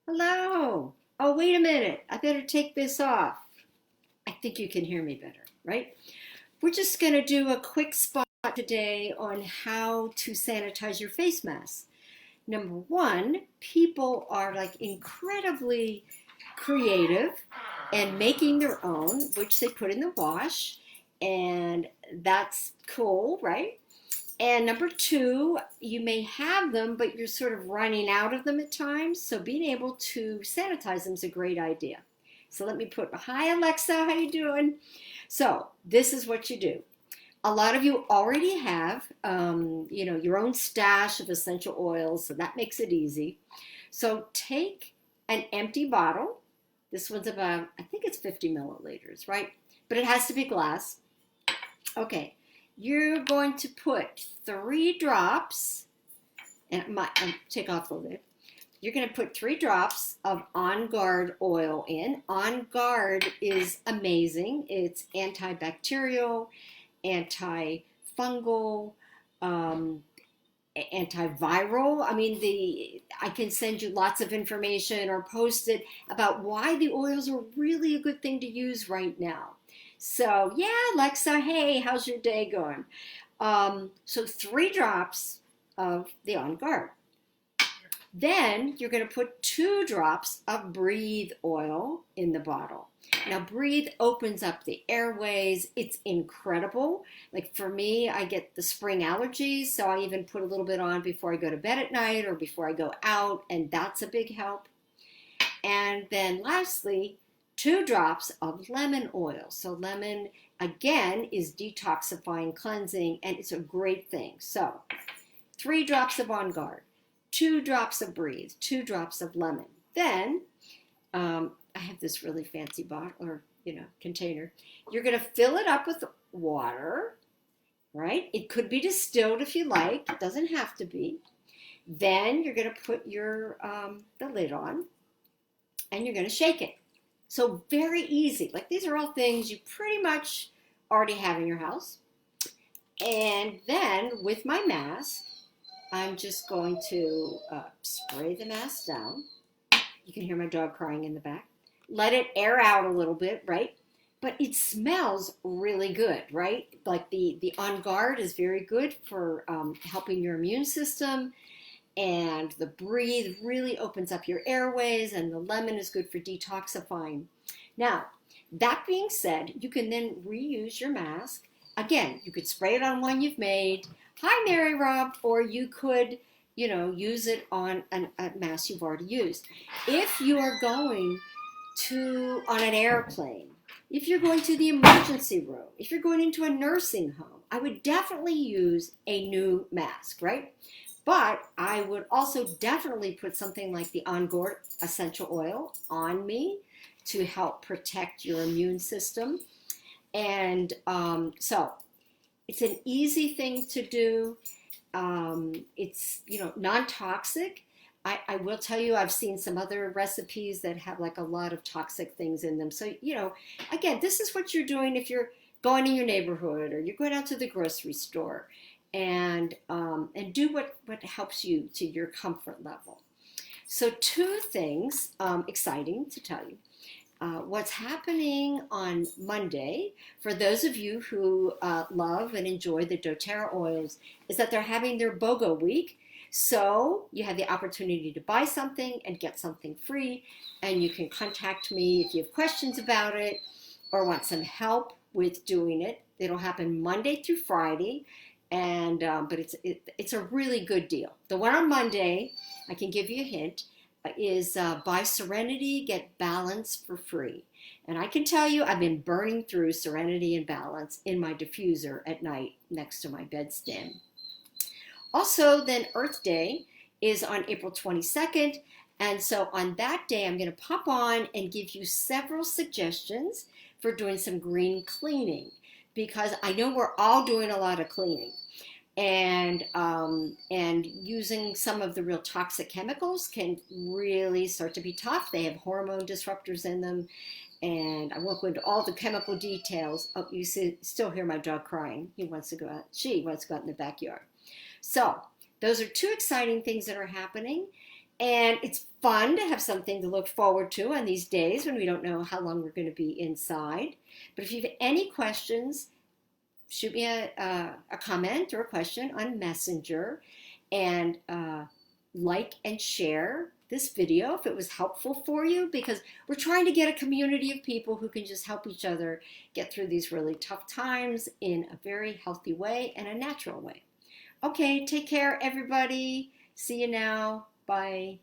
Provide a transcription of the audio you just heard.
Hello. Oh, wait a minute. I better take this off. I think you can hear me better, right? We're just going to do a quick spot today on how to sanitize your face mask. Number one, people are like incredibly creative and making their own, which they put in the wash, and that's cool, right? And number two, you may have them, but you're sort of running out of them at times. So being able to sanitize them is a great idea. So let me put, hi Alexa, how you doing? So this is what you do. A lot of you already have, your own stash of essential oils, so that makes it easy. So take an empty bottle. This one's about, I think it's 50 milliliters, right? But it has to be glass. Okay, you're going to put 3 drops, and take off the lid. You're going to put 3 drops of On Guard oil in. On Guard is amazing. It's antibacterial, antifungal, antiviral. I can send you lots of information or post it about why the oils are really a good thing to use right now. So yeah, Alexa, hey, how's your day going? So 3 drops of the On Guard. Then you're going to put 2 drops of Breathe oil in the bottle. Now, Breathe opens up the airways. It's incredible. Like for me, I get the spring allergies, so I even put a little bit on before I go to bed at night or before I go out, and that's a big help. And then lastly, 2 drops of lemon oil. So lemon, again, is detoxifying, cleansing, and it's a great thing. So 3 drops of On Guard, 2 drops of Breathe, 2 drops of lemon. Then I have this really fancy bottle or container. You're going to fill it up with water, right? It could be distilled if you like. It doesn't have to be. Then you're going to put your the lid on, and you're going to shake it. So very easy. Like these are all things you pretty much already have in your house. And then with my mask, I'm just going to spray the mask down. You can hear my dog crying in the back. Let it air out a little bit, right? But it smells really good, right? Like the On Guard is very good for helping your immune system. And the Breathe really opens up your airways, and the lemon is good for detoxifying. Now, that being said, you can then reuse your mask. Again, you could spray it on one you've made. Hi, Mary Rob. Or you could, use it on a mask you've already used. If you are going on an airplane, if you're going to the emergency room, if you're going into a nursing home, I would definitely use a new mask, right? But I would also definitely put something like the On Guard essential oil on me to help protect your immune system. And so it's an easy thing to do. It's, non-toxic. I will tell you, I've seen some other recipes that have like a lot of toxic things in them. So, again, this is what you're doing if you're going in your neighborhood or you're going out to the grocery store, and do what helps you to your comfort level. So 2 things exciting to tell you. What's happening on Monday, for those of you who love and enjoy the doTERRA oils, is that they're having their BOGO week. So you have the opportunity to buy something and get something free, and you can contact me if you have questions about it or want some help with doing it. It'll happen Monday through Friday, and but it's a really good deal. The one on Monday, I can give you a hint, is buy Serenity, get Balance for free. And I can tell you, I've been burning through Serenity and Balance in my diffuser at night next to my bedstand. Also, then Earth Day is on April 22nd. And so on that day, I'm going to pop on and give you several suggestions for doing some green cleaning, because I know we're all doing a lot of cleaning. And using some of the real toxic chemicals can really start to be tough. They have hormone disruptors in them, and I won't go into all the chemical details. Oh, you still hear my dog crying. She wants to go out in the backyard. So those are 2 exciting things that are happening. And it's fun to have something to look forward to on these days when we don't know how long we're going to be inside. But if you have any questions, shoot me a comment or a question on Messenger, and like and share this video if it was helpful for you, because we're trying to get a community of people who can just help each other get through these really tough times in a very healthy way and a natural way. Okay, take care, everybody. See you now. Bye.